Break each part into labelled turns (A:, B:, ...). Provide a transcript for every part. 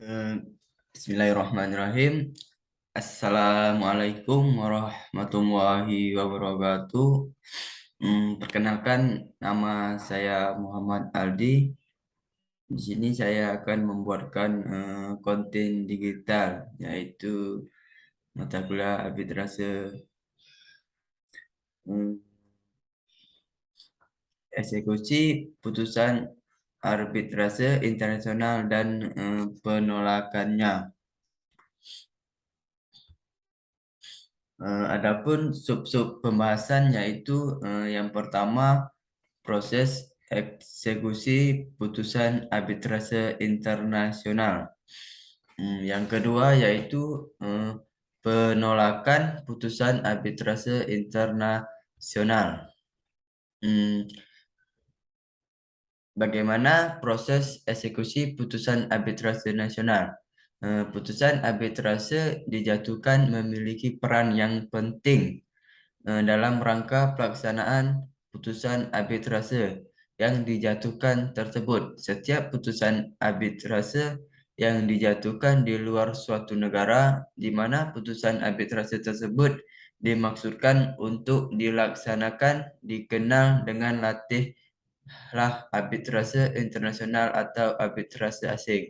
A: Eh, Bismillahirrahmanirrahim. Assalamualaikum warahmatullahi wabarakatuh. Perkenalkan, nama saya Muhammad Aldi. Di sini saya akan membuatkan konten digital, yaitu mata kuliah arbitrase, mm, eksekusi putusan arbitrase internasional dan penolakannya. Adapun sub-sub pembahasan yaitu yang pertama proses eksekusi putusan arbitrase internasional. Yang kedua yaitu penolakan putusan arbitrase internasional. Hmm, Bagaimana proses eksekusi putusan arbitrase nasional? Putusan arbitrase dijatuhkan memiliki peran yang penting dalam rangka pelaksanaan putusan arbitrase yang dijatuhkan tersebut. Setiap putusan arbitrase yang dijatuhkan di luar suatu negara di mana putusan arbitrase tersebut dimaksudkan untuk dilaksanakan dikenal dengan latihlah arbitrase internasional atau arbitrase asing.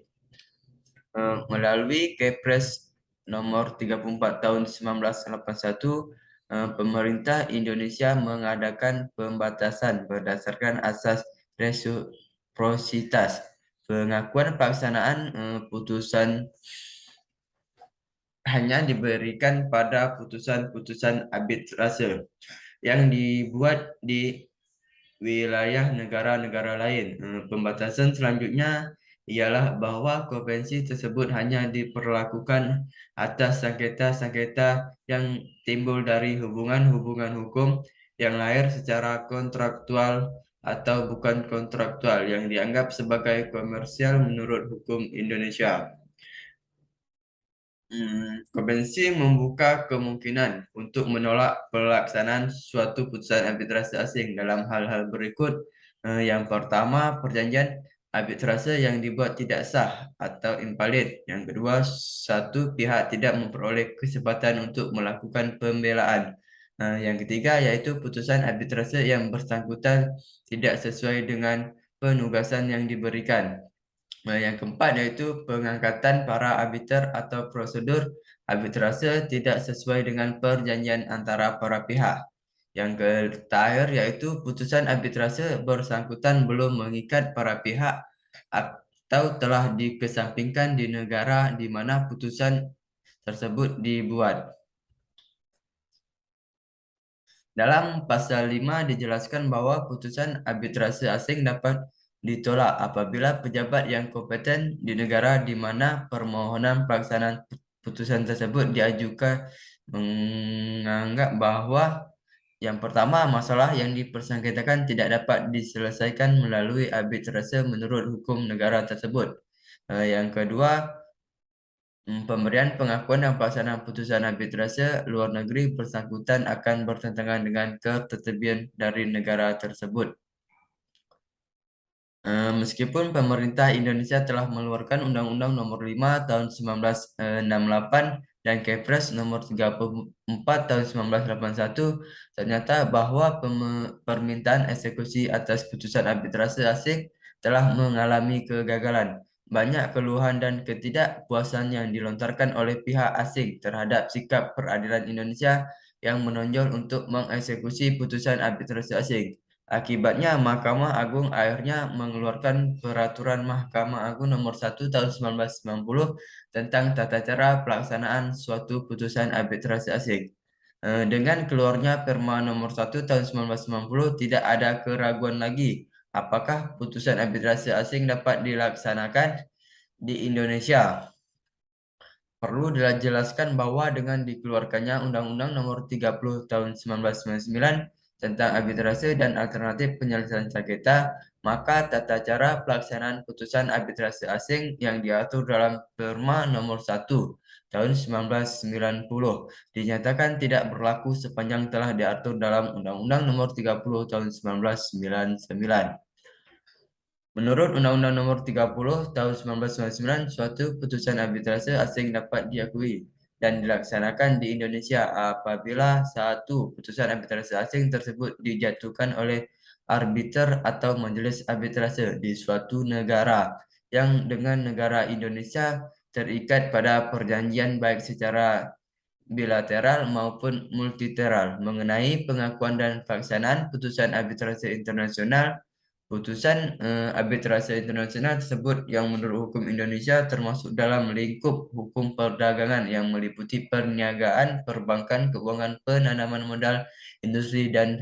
A: Melalui Kepres nomor 34 tahun 1981, pemerintah Indonesia mengadakan pembatasan berdasarkan asas resiprositas. Pengakuan pelaksanaan putusan hanya diberikan pada putusan-putusan arbitrase yang dibuat di wilayah negara-negara lain. Pembatasan selanjutnya ialah bahwa konvensi tersebut hanya diperlakukan atas sengketa-sengketa yang timbul dari hubungan-hubungan hukum yang lahir secara kontraktual atau bukan kontraktual yang dianggap sebagai komersial menurut hukum Indonesia. Konvensi membuka kemungkinan untuk menolak pelaksanaan suatu putusan arbitrase asing dalam hal-hal berikut. Yang pertama, perjanjian arbitrase yang dibuat tidak sah atau invalid. Yang kedua, satu pihak tidak memperoleh kesempatan untuk melakukan pembelaan. Yang ketiga, yaitu putusan arbitrase yang bersangkutan tidak sesuai dengan penugasan yang diberikan. Yang keempat yaitu pengangkatan para arbiter atau prosedur arbitrase tidak sesuai dengan perjanjian antara para pihak. Yang terakhir yaitu putusan arbitrase bersangkutan belum mengikat para pihak atau telah dikesampingkan di negara di mana putusan tersebut dibuat. Dalam pasal 5 dijelaskan bahwa putusan arbitrase asing dapat ditolak apabila pejabat yang kompeten di negara di mana permohonan pelaksanaan putusan tersebut diajukan menganggap bahwa yang pertama, masalah yang dipersengketakan tidak dapat diselesaikan melalui arbitrase menurut hukum negara tersebut. Yang kedua, pemberian pengakuan dan pelaksanaan putusan arbitrase luar negeri bersangkutan akan bertentangan dengan ketertiban dari negara tersebut. Meskipun pemerintah Indonesia telah mengeluarkan Undang-Undang Nomor 5 Tahun 1968 dan Kepres Nomor 34 Tahun 1981, ternyata bahwa permintaan eksekusi atas putusan arbitrase asing telah mengalami kegagalan. Banyak keluhan dan ketidakpuasan yang dilontarkan oleh pihak asing terhadap sikap peradilan Indonesia yang menonjol untuk mengeksekusi putusan arbitrase asing. Akibatnya, Mahkamah Agung akhirnya mengeluarkan Peraturan Mahkamah Agung Nomor 1 Tahun 1990 tentang tata cara pelaksanaan suatu putusan arbitrase asing. Dengan keluarnya Perma Nomor 1 Tahun 1990, tidak ada keraguan lagi apakah putusan arbitrase asing dapat dilaksanakan di Indonesia. Perlu dijelaskan bahwa dengan dikeluarkannya Undang-Undang Nomor 30 Tahun 1999 tentang arbitrase dan alternatif penyelesaian sengketa, maka tata cara pelaksanaan putusan arbitrase asing yang diatur dalam Perma Nomor 1 Tahun 1990 dinyatakan tidak berlaku sepanjang telah diatur dalam Undang-Undang Nomor 30 Tahun 1999. Menurut Undang-Undang Nomor 30 Tahun 1999, suatu putusan arbitrase asing dapat diakui dan dilaksanakan di Indonesia apabila satu putusan arbitrase asing tersebut dijatuhkan oleh arbiter atau majelis arbitrase di suatu negara yang dengan negara Indonesia terikat pada perjanjian baik secara bilateral maupun multilateral mengenai pengakuan dan pelaksanaan putusan arbitrase internasional. Putusan arbitrase internasional tersebut yang menurut hukum Indonesia termasuk dalam lingkup hukum perdagangan yang meliputi perniagaan, perbankan, keuangan, penanaman modal, industri, dan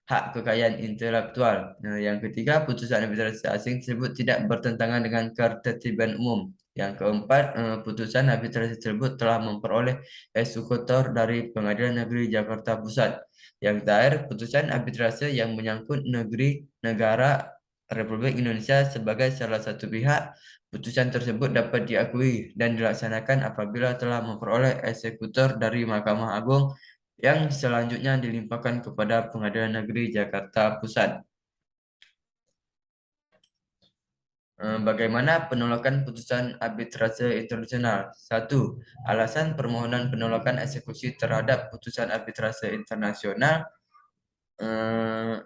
A: hak kekayaan intelektual. Yang ketiga, putusan arbitrase asing tersebut tidak bertentangan dengan ketertiban umum. Yang keempat, putusan arbitrase tersebut telah memperoleh eksekutor dari Pengadilan Negeri Jakarta Pusat. Yang terakhir, putusan arbitrase yang menyangkut negara Republik Indonesia sebagai salah satu pihak, putusan tersebut dapat diakui dan dilaksanakan apabila telah memperoleh eksekutor dari Mahkamah Agung yang selanjutnya dilimpahkan kepada Pengadilan Negeri Jakarta Pusat. Bagaimana penolakan putusan arbitrase internasional? Satu, alasan permohonan penolakan eksekusi terhadap putusan arbitrase internasional. eh,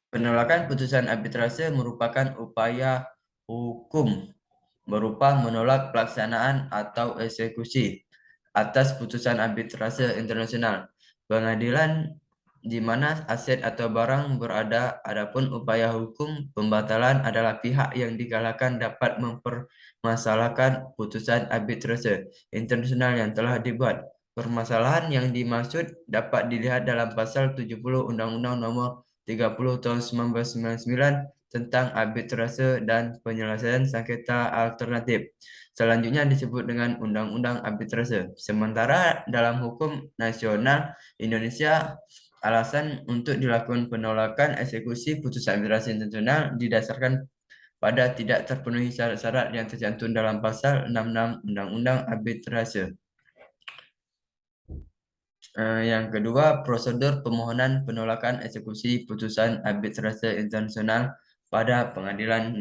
A: Penolakan putusan arbitrase merupakan upaya hukum berupa menolak pelaksanaan atau eksekusi atas putusan arbitrase internasional. Pengadilan di mana aset atau barang berada, adapun upaya hukum pembatalan adalah pihak yang digalakkan dapat mempermasalahkan putusan arbitrase internasional yang telah dibuat. Permasalahan yang dimaksud dapat dilihat dalam pasal 70 Undang-Undang Nomor 30 Tahun 1999 tentang arbitrase dan penyelesaian sengketa alternatif. Selanjutnya disebut dengan Undang-Undang Arbitrase. Sementara dalam hukum nasional Indonesia, alasan untuk dilakukan penolakan eksekusi putusan arbitrase internasional didasarkan pada tidak terpenuhi syarat-syarat yang tercantum dalam pasal 66 Undang-Undang Arbitrase. Yang kedua, prosedur pemohonan penolakan eksekusi putusan arbitrase internasional pada Pengadilan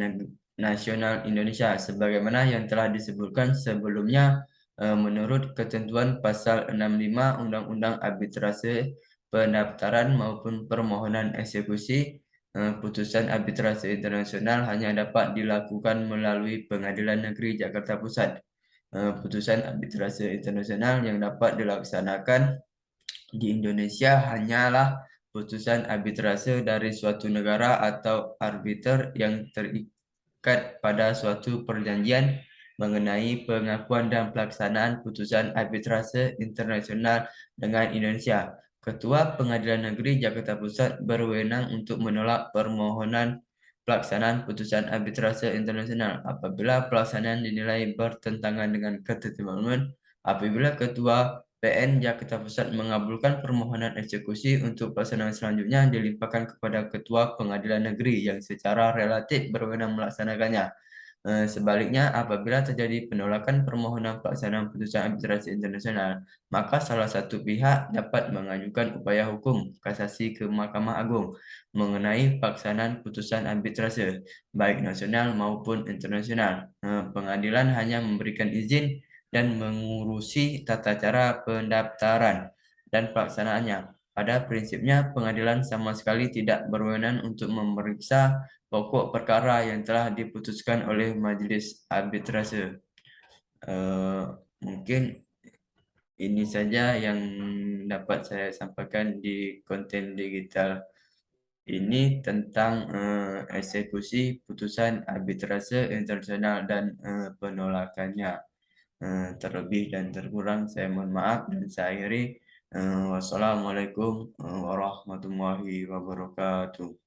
A: Nasional Indonesia. Sebagaimana yang telah disebutkan sebelumnya, menurut ketentuan pasal 65 Undang-Undang Arbitrase, pendaftaran maupun permohonan eksekusi putusan arbitrase internasional hanya dapat dilakukan melalui Pengadilan Negeri Jakarta Pusat. Putusan arbitrase internasional yang dapat dilaksanakan di Indonesia hanyalah putusan arbitrase dari suatu negara atau arbiter yang terikat pada suatu perjanjian mengenai pengakuan dan pelaksanaan putusan arbitrase internasional dengan Indonesia. Ketua Pengadilan Negeri Jakarta Pusat berwenang untuk menolak permohonan pelaksanaan putusan arbitrase internasional apabila pelaksanaan dinilai bertentangan dengan ketentuan umum, apabila Ketua PN Jakarta Pusat mengabulkan permohonan eksekusi untuk pelaksanaan selanjutnya dilimpahkan kepada Ketua Pengadilan Negeri yang secara relatif berwenang melaksanakannya. Sebaliknya, apabila terjadi penolakan permohonan pelaksanaan putusan arbitrase internasional, maka salah satu pihak dapat mengajukan upaya hukum kasasi ke Mahkamah Agung mengenai pelaksanaan putusan arbitrase, baik nasional maupun internasional. Pengadilan hanya memberikan izin dan mengurusi tata cara pendaftaran dan pelaksanaannya. Pada prinsipnya, pengadilan sama sekali tidak berwenang untuk memeriksa pokok perkara yang telah diputuskan oleh majelis arbitrase. Mungkin ini saja yang dapat saya sampaikan di konten digital ini tentang eksekusi putusan arbitrase internasional dan penolakannya. Terlebih dan terkurang saya mohon maaf dan saya akhiri. Wassalamualaikum warahmatullahi wabarakatuh.